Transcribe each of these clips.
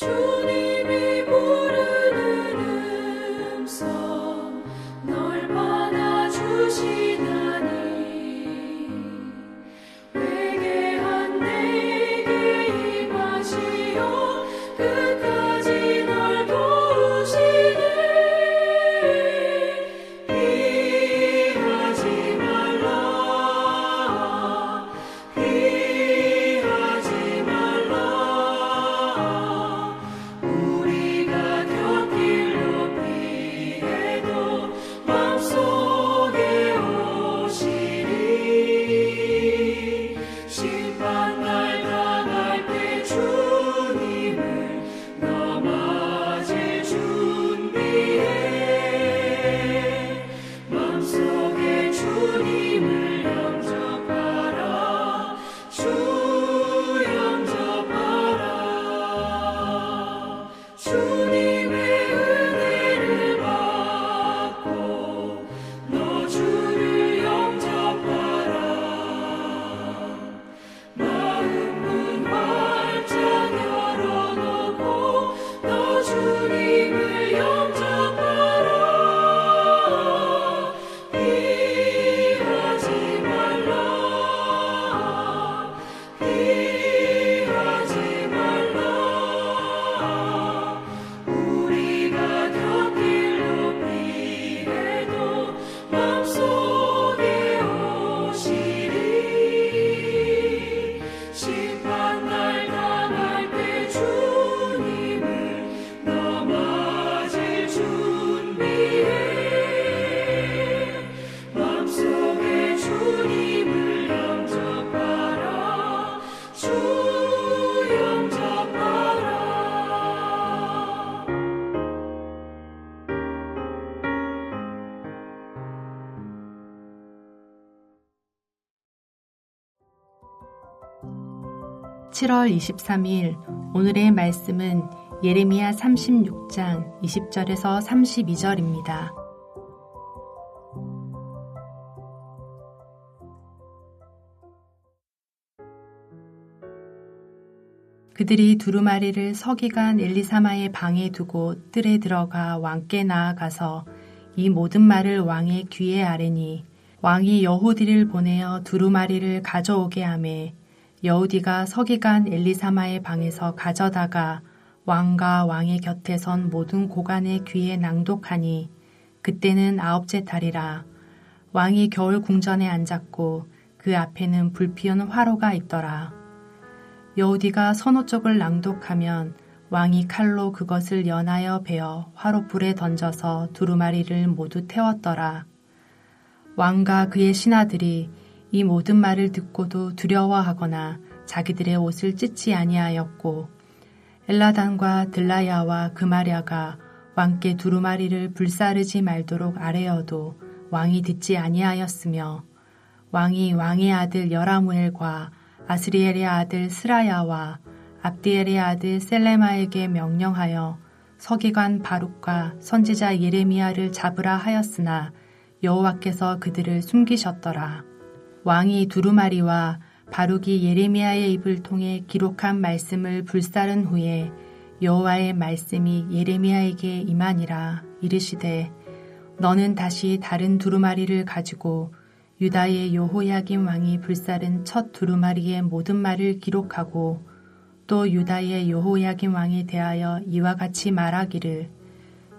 주님이 부르는 음성 널 받아주시다니 회개한 내게 임하시어 끝까지 널 도우시네. 피하지 말라 피하지 말라 우리가 곁길로 피해도 맘속에 오시리. 심판날 당할 때 주님을 너 맞을 준비해. 맘속에 주님을 영접하라. 주 영접하라. 주님의 은혜를 받고 너 주를 영접하라. 마음 문 활짝 열어놓고 너 주님을 영접하라. 피하지 말라 피하지 말라 우리가 곁길로 피해도 맘속에 오시리. 심판날 당할 때 주님을 너 맞을 준비해. 맘속에 주님을 영접하라. 주 영접하라. 7월 23일 오늘의 말씀은 예레미야 36장 20절에서 32절입니다. 그들이 두루마리를 서기관 엘리사마의 방에 두고 뜰에 들어가 왕께 나아가서 이 모든 말을 왕의 귀에 아뢰니 왕이 여호디를 보내어 두루마리를 가져오게 하매 여호디가 서기관 엘리사마의 방에서 가져다가 왕과 왕의 곁에 선 모든 고관의 귀에 낭독하니 그때는 9째 달이라. 왕이 겨울 궁전에 앉았고 그 앞에는 불피운 화로가 있더라. 여호디가 선호 쪽을 낭독하면 왕이 칼로 그것을 연하여 베어 화롯불에 던져서 두루마리를 모두 태웠더라. 왕과 그의 신하들이 이 모든 말을 듣고도 두려워하거나 자기들의 옷을 찢지 아니하였고 엘라단과 들라야와 그마랴가 왕께 두루마리를 불사르지 말도록 아뢰어도 왕이 듣지 아니하였으며 왕이 왕의 아들 여라무엘과 아스리엘의 아들 스라야와 압디엘의 아들 셀레마에게 명령하여 서기관 바룩과 선지자 예레미야를 잡으라 하였으나 여호와께서 그들을 숨기셨더라. 왕이 두루마리와 바룩이 예레미야의 입을 통해 기록한 말씀을 불사른 후에 여호와의 말씀이 예레미야에게 임하니라. 이르시되 너는 다시 다른 두루마리를 가지고 유다의 여호야김 왕이 불사른 첫 두루마리의 모든 말을 기록하고 또 유다의 여호야김 왕에 대하여 이와 같이 말하기를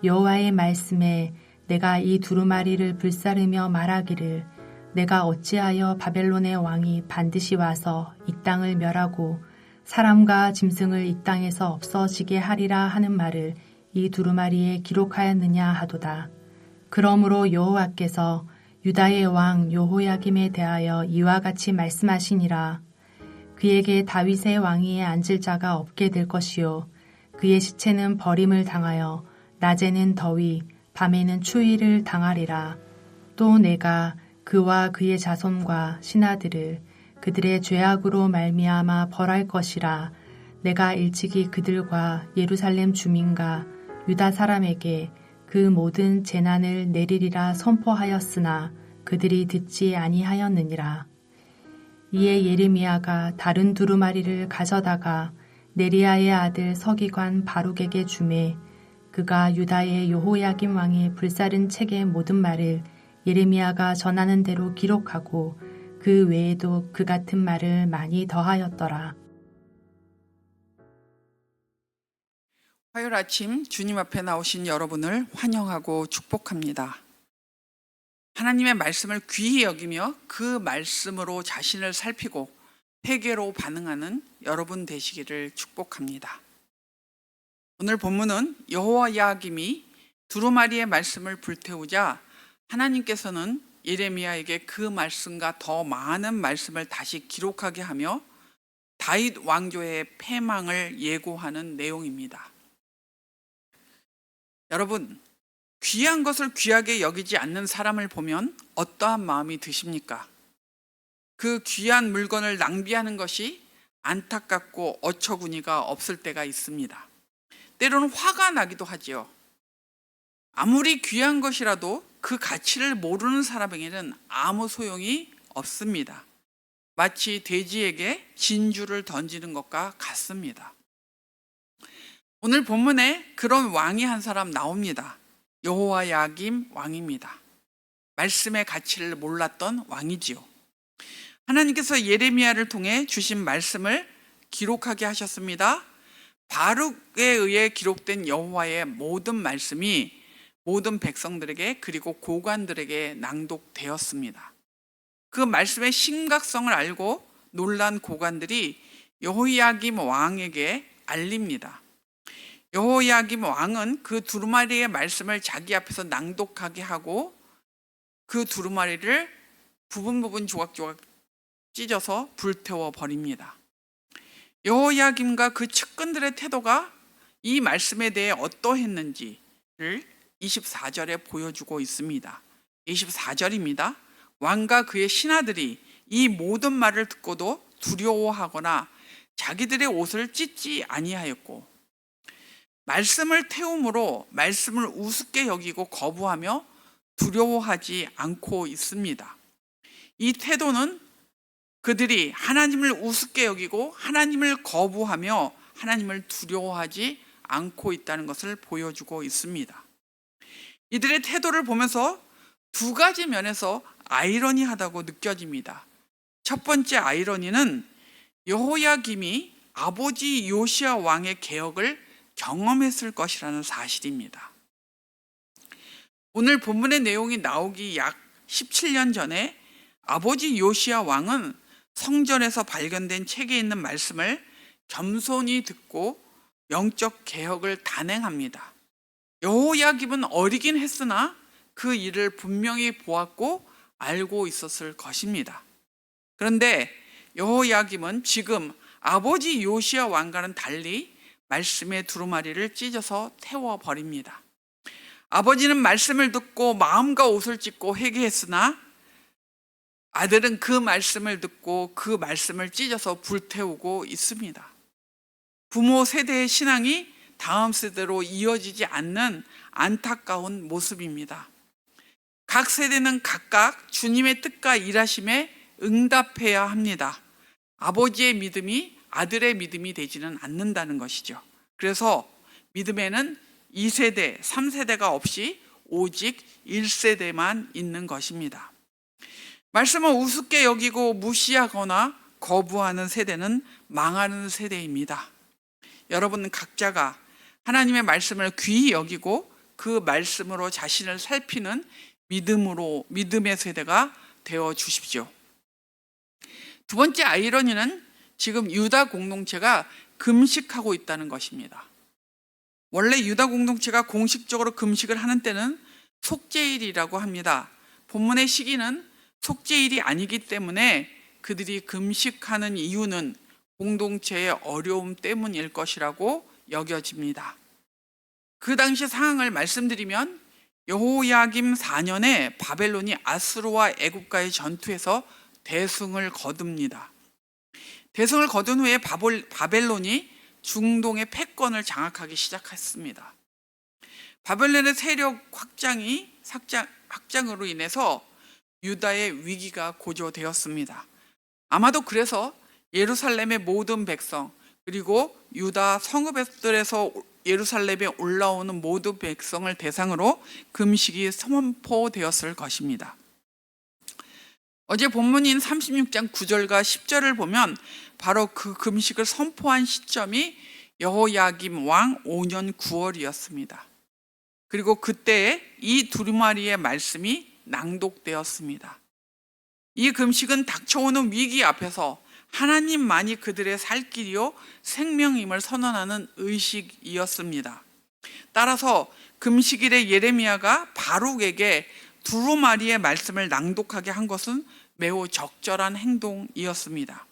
여호와의 말씀에 내가 이 두루마리를 불사르며 말하기를 내가 어찌하여 바벨론의 왕이 반드시 와서 이 땅을 멸하고 사람과 짐승을 이 땅에서 없어지게 하리라 하는 말을 이 두루마리에 기록하였느냐 하도다. 그러므로 여호와께서 유다의 왕 여호야김에 대하여 이와 같이 말씀하시니라. 그에게 다윗의 왕위에 앉을 자가 없게 될 것이요 그의 시체는 버림을 당하여 낮에는 더위 밤에는 추위를 당하리라. 또 내가 그와 그의 자손과 신하들을 그들의 죄악으로 말미암아 벌할 것이라. 내가 일찍이 그들과 예루살렘 주민과 유다 사람에게 그 모든 재난을 내리리라 선포하였으나 그들이 듣지 아니하였느니라. 이에 예레미야가 다른 두루마리를 가져다가 네리야의 아들 서기관 바룩에게 주매 그가 유다의 여호야김 왕의 불사른 책의 모든 말을 예레미야가 전하는 대로 기록하고 그 외에도 그 같은 말을 많이 더하였더라. 화요일 아침 주님 앞에 나오신 여러분을 환영하고 축복합니다. 하나님의 말씀을 귀히 여기며 그 말씀으로 자신을 살피고 회개로 반응하는 여러분 되시기를 축복합니다. 오늘 본문은 여호야김이 두루마리의 말씀을 불태우자 하나님께서는 예레미야에게 그 말씀과 더 많은 말씀을 다시 기록하게 하며 다윗 왕조의 패망을 예고하는 내용입니다. 여러분, 귀한 것을 귀하게 여기지 않는 사람을 보면 어떠한 마음이 드십니까? 그 귀한 물건을 낭비하는 것이 안타깝고 어처구니가 없을 때가 있습니다. 때로는 화가 나기도 하지요. 아무리 귀한 것이라도 그 가치를 모르는 사람에게는 아무 소용이 없습니다. 마치 돼지에게 진주를 던지는 것과 같습니다. 오늘 본문에 그런 왕이 한 사람 나옵니다. 여호야김 왕입니다. 말씀의 가치를 몰랐던 왕이지요. 하나님께서 예레미야를 통해 주신 말씀을 기록하게 하셨습니다. 바룩에 의해 기록된 여호와의 모든 말씀이 모든 백성들에게 그리고 고관들에게 낭독되었습니다. 그 말씀의 심각성을 알고 놀란 고관들이 여호야김 왕에게 알립니다. 여호야김 왕은 그 두루마리의 말씀을 자기 앞에서 낭독하게 하고 그 두루마리를 부분 조각조각 찢어서 불태워 버립니다. 여호야김과 그 측근들의 태도가 이 말씀에 대해 어떠했는지를 24절에 보여주고 있습니다. 24절입니다. 왕과 그의 신하들이 이 모든 말을 듣고도 두려워하거나 자기들의 옷을 찢지 아니하였고 말씀을 태움으로 말씀을 우습게 여기고 거부하며 두려워하지 않고 있습니다. 이 태도는 그들이 하나님을 우습게 여기고 하나님을 거부하며 하나님을 두려워하지 않고 있다는 것을 보여주고 있습니다. 이들의 태도를 보면서 두 가지 면에서 아이러니하다고 느껴집니다. 첫 번째 아이러니는 여호야김이 아버지 요시야 왕의 개혁을 경험했을 것이라는 사실입니다. 오늘 본문의 내용이 나오기 약 17년 전에 아버지 요시야 왕은 성전에서 발견된 책에 있는 말씀을 겸손히 듣고 영적 개혁을 단행합니다. 여호야김은 어리긴 했으나 그 일을 분명히 보았고 알고 있었을 것입니다. 그런데 여호야김은 지금 아버지 요시야 왕과는 달리 말씀의 두루마리를 찢어서 태워버립니다. 아버지는 말씀을 듣고 마음과 옷을 찢고 회개했으나 아들은 그 말씀을 듣고 그 말씀을 찢어서 불태우고 있습니다. 부모 세대의 신앙이 다음 세대로 이어지지 않는 안타까운 모습입니다. 각 세대는 각각 주님의 뜻과 일하심에 응답해야 합니다. 아버지의 믿음이 아들의 믿음이 되지는 않는다는 것이죠. 그래서 믿음에는 2세대, 3세대가 없이 오직 1세대만 있는 것입니다. 말씀을 우습게 여기고 무시하거나 거부하는 세대는 망하는 세대입니다. 여러분 각자가 하나님의 말씀을 귀히 여기고 그 말씀으로 자신을 살피는 믿음의 세대가 되어 주십시오. 두 번째 아이러니는 지금 유다 공동체가 금식하고 있다는 것입니다. 원래 유다 공동체가 공식적으로 금식을 하는 때는 속죄일이라고 합니다. 본문의 시기는 속죄일이 아니기 때문에 그들이 금식하는 이유는 공동체의 어려움 때문일 것이라고 여겨집니다. 그 당시 상황을 말씀드리면 여호야김 4년에 바벨론이 아수르와 애굽과의 전투에서 대승을 거둡니다. 대승을 거둔 후에 바벨론이 중동의 패권을 장악하기 시작했습니다. 바벨론의 세력 확장으로 인해서 유다의 위기가 고조되었습니다. 아마도 그래서 예루살렘의 모든 백성 그리고 유다 성읍들에서 예루살렘에 올라오는 모든 백성을 대상으로 금식이 선포되었을 것입니다. 어제 본문인 36장 9절과 10절을 보면 바로 그 금식을 선포한 시점이 여호야김 왕 5년 9월이었습니다. 그리고 그때에 이 두루마리의 말씀이 낭독되었습니다. 이 금식은 닥쳐오는 위기 앞에서 하나님만이 그들의 살 길이요 생명임을 선언하는 의식이었습니다. 따라서 금식일에 예레미야가 바룩에게 두루마리의 말씀을 낭독하게 한 것은 매우 적절한 행동이었습니다.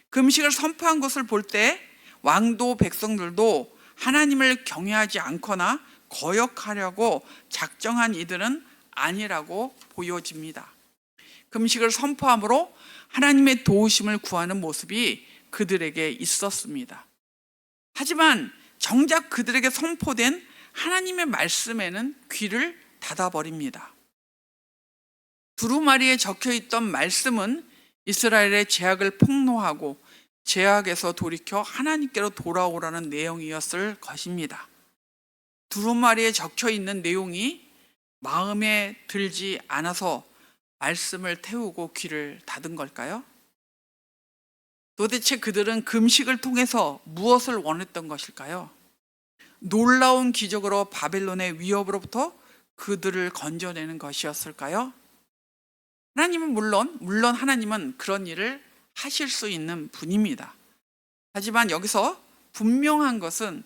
금식을 선포한 것을 볼 때 왕도 백성들도 하나님을 경외하지 않거나 거역하려고 작정한 이들은 아니라고 보여집니다. 금식을 선포함으로 하나님의 도우심을 구하는 모습이 그들에게 있었습니다. 하지만 정작 그들에게 선포된 하나님의 말씀에는 귀를 닫아버립니다. 두루마리에 적혀있던 말씀은 이스라엘의 죄악을 폭로하고 죄악에서 돌이켜 하나님께로 돌아오라는 내용이었을 것입니다. 두루마리에 적혀있는 내용이 마음에 들지 않아서 말씀을 태우고 귀를 닫은 걸까요? 도대체 그들은 금식을 통해서 무엇을 원했던 것일까요? 놀라운 기적으로 바벨론의 위협으로부터 그들을 건져내는 것이었을까요? 하나님은 물론 하나님은 그런 일을 하실 수 있는 분입니다. 하지만 여기서 분명한 것은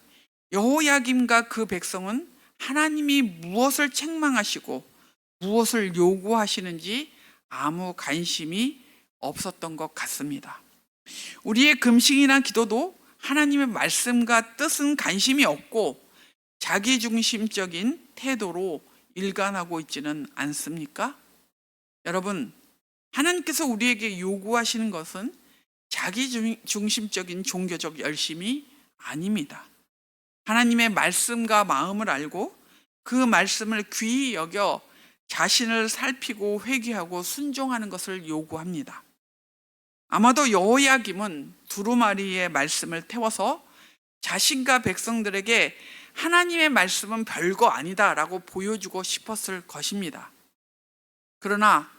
여호야김과 그 백성은 하나님이 무엇을 책망하시고 무엇을 요구하시는지 아무 관심이 없었던 것 같습니다. 우리의 금식이나 기도도 하나님의 말씀과 뜻은 관심이 없고 자기중심적인 태도로 일관하고 있지는 않습니까? 여러분, 하나님께서 우리에게 요구하시는 것은 자기중심적인 종교적 열심이 아닙니다. 하나님의 말씀과 마음을 알고 그 말씀을 귀히 여겨 자신을 살피고 회개하고 순종하는 것을 요구합니다. 아마도 여호야김은 두루마리의 말씀을 태워서 자신과 백성들에게 하나님의 말씀은 별거 아니다라고 보여주고 싶었을 것입니다. 그러나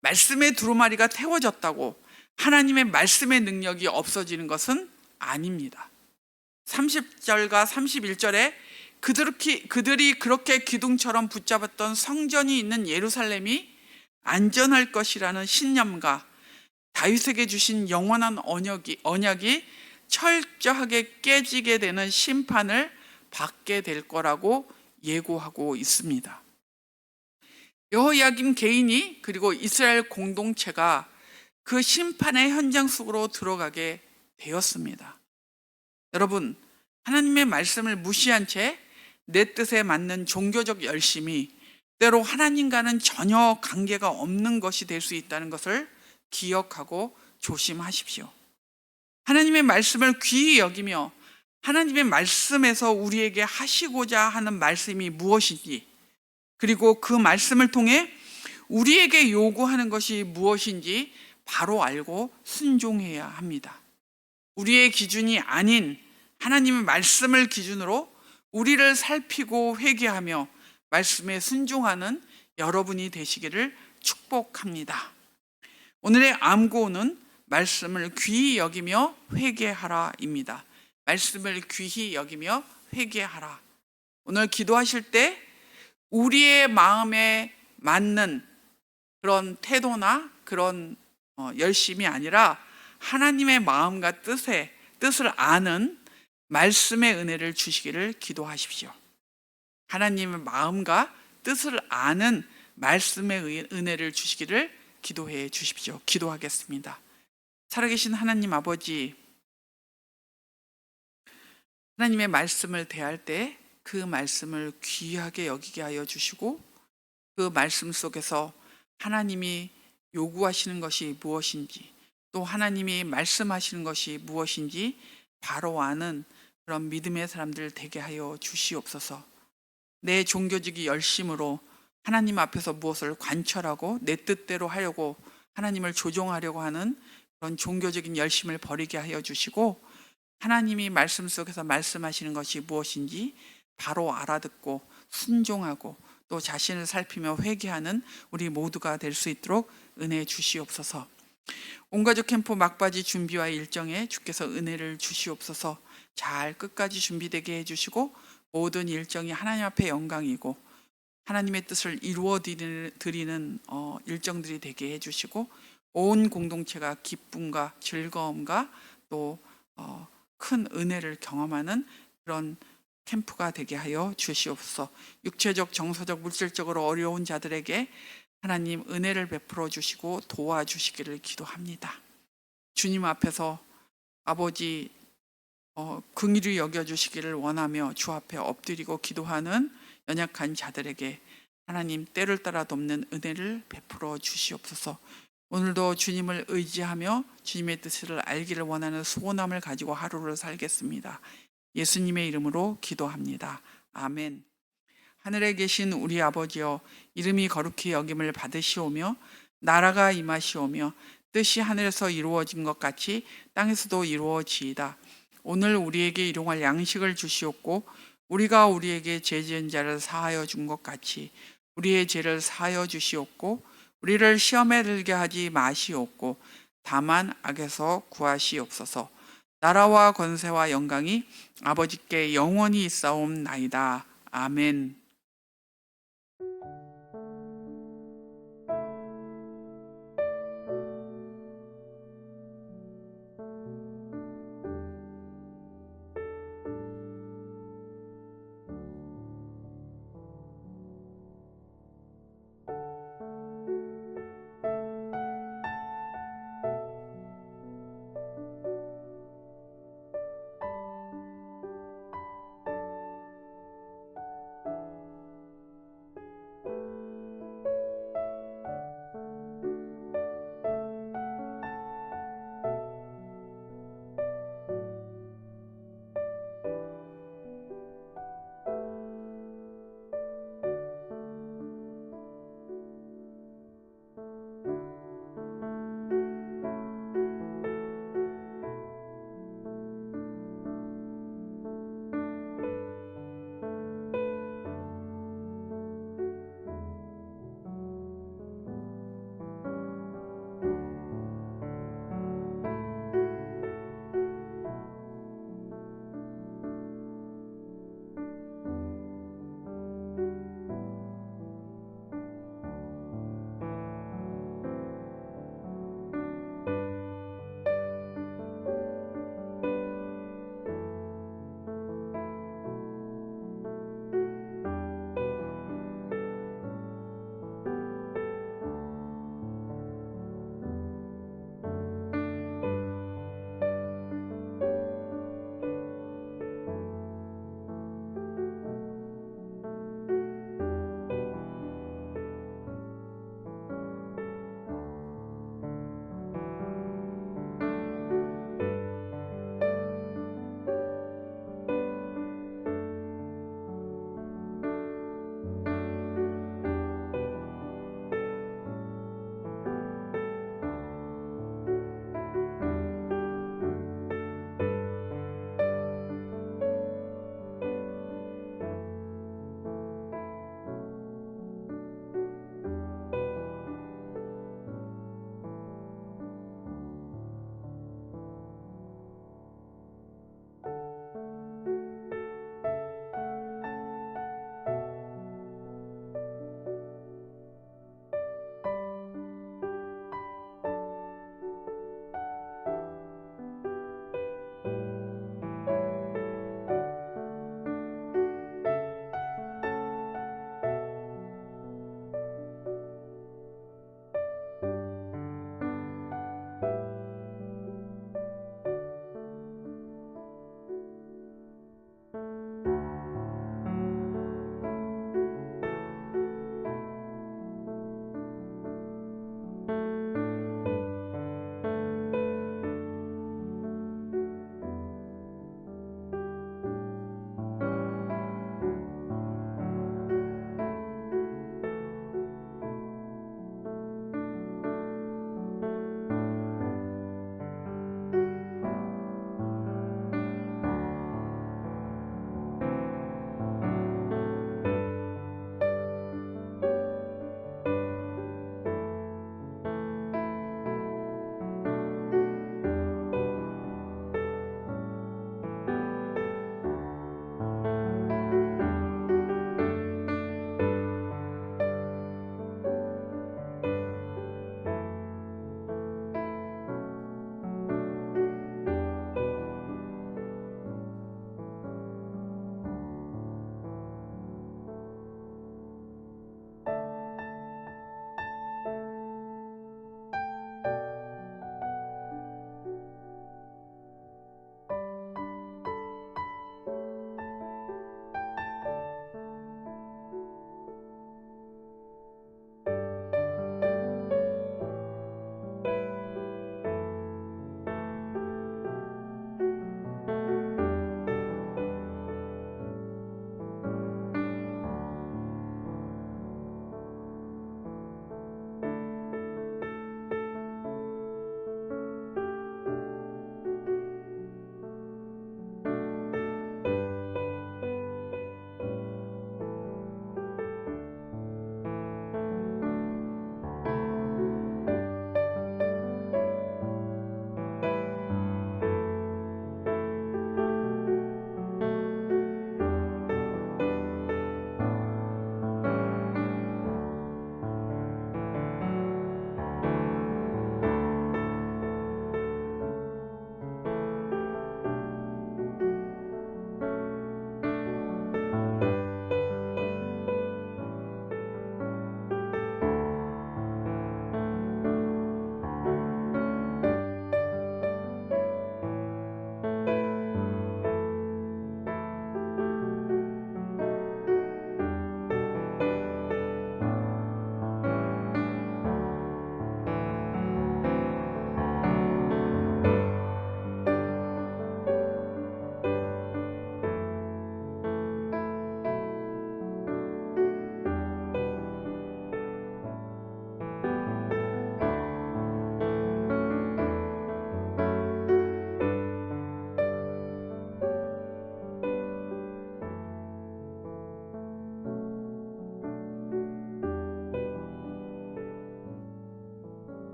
말씀의 두루마리가 태워졌다고 하나님의 말씀의 능력이 없어지는 것은 아닙니다. 30절과 31절에 그들이 그렇게 기둥처럼 붙잡았던 성전이 있는 예루살렘이 안전할 것이라는 신념과 다윗에게 주신 영원한 언약이 철저하게 깨지게 되는 심판을 받게 될 거라고 예고하고 있습니다. 여호야김 개인이 그리고 이스라엘 공동체가 그 심판의 현장 속으로 들어가게 되었습니다. 여러분, 하나님의 말씀을 무시한 채 내 뜻에 맞는 종교적 열심이 때로 하나님과는 전혀 관계가 없는 것이 될 수 있다는 것을 기억하고 조심하십시오. 하나님의 말씀을 귀히 여기며 하나님의 말씀에서 우리에게 하시고자 하는 말씀이 무엇인지, 그리고 그 말씀을 통해 우리에게 요구하는 것이 무엇인지 바로 알고 순종해야 합니다. 우리의 기준이 아닌 하나님의 말씀을 기준으로 우리를 살피고 회개하며 말씀에 순종하는 여러분이 되시기를 축복합니다. 오늘의 암고는 말씀을 귀히 여기며 회개하라입니다. 말씀을 귀히 여기며 회개하라. 오늘 기도하실 때 우리의 마음에 맞는 그런 태도나 그런 열심이 아니라 하나님의 마음과 뜻을 아는 말씀의 은혜를 주시기를 기도하십시오. 하나님의 마음과 뜻을 아는 말씀의 은혜를 주시기를 기도해 주십시오. 기도하겠습니다. 살아계신 하나님 아버지, 하나님의 말씀을 대할 때 그 말씀을 귀하게 여기게 하여 주시고 그 말씀 속에서 하나님이 요구하시는 것이 무엇인지 또 하나님이 말씀하시는 것이 무엇인지 바로 아는 그런 믿음의 사람들 되게 하여 주시옵소서. 내 종교적인 열심으로 하나님 앞에서 무엇을 관철하고 내 뜻대로 하려고 하나님을 조종하려고 하는 그런 종교적인 열심을 버리게 하여 주시고 하나님이 말씀 속에서 말씀하시는 것이 무엇인지 바로 알아듣고 순종하고 또 자신을 살피며 회개하는 우리 모두가 될 수 있도록 은혜 주시옵소서. 온가족 캠프 막바지 준비와 일정에 주께서 은혜를 주시옵소서. 잘 끝까지 준비되게 해주시고 모든 일정이 하나님 앞에 영광이고 하나님의 뜻을 이루어 드리는 일정들이 되게 해주시고 온 공동체가 기쁨과 즐거움과 또 큰 은혜를 경험하는 그런 캠프가 되게 하여 주시옵소서. 육체적, 정서적, 물질적으로 어려운 자들에게 하나님 은혜를 베풀어 주시고 도와주시기를 기도합니다. 주님 앞에서 아버지 긍휼히 여겨주시기를 원하며 주 앞에 엎드리고 기도하는 연약한 자들에게 하나님 때를 따라 돕는 은혜를 베풀어 주시옵소서. 오늘도 주님을 의지하며 주님의 뜻을 알기를 원하는 소원함을 가지고 하루를 살겠습니다. 예수님의 이름으로 기도합니다. 아멘. 하늘에 계신 우리 아버지여, 이름이 거룩히 여김을 받으시오며 나라가 임하시오며 뜻이 하늘에서 이루어진 것 같이 땅에서도 이루어지이다. 오늘 우리에게 일용할 양식을 주시옵고 우리가 우리에게 죄 지은 자를 사하여 준 것 같이 우리의 죄를 사하여 주시옵고 우리를 시험에 들게 하지 마시옵고 다만 악에서 구하시옵소서. 나라와 권세와 영광이 아버지께 영원히 있사옵나이다. 아멘.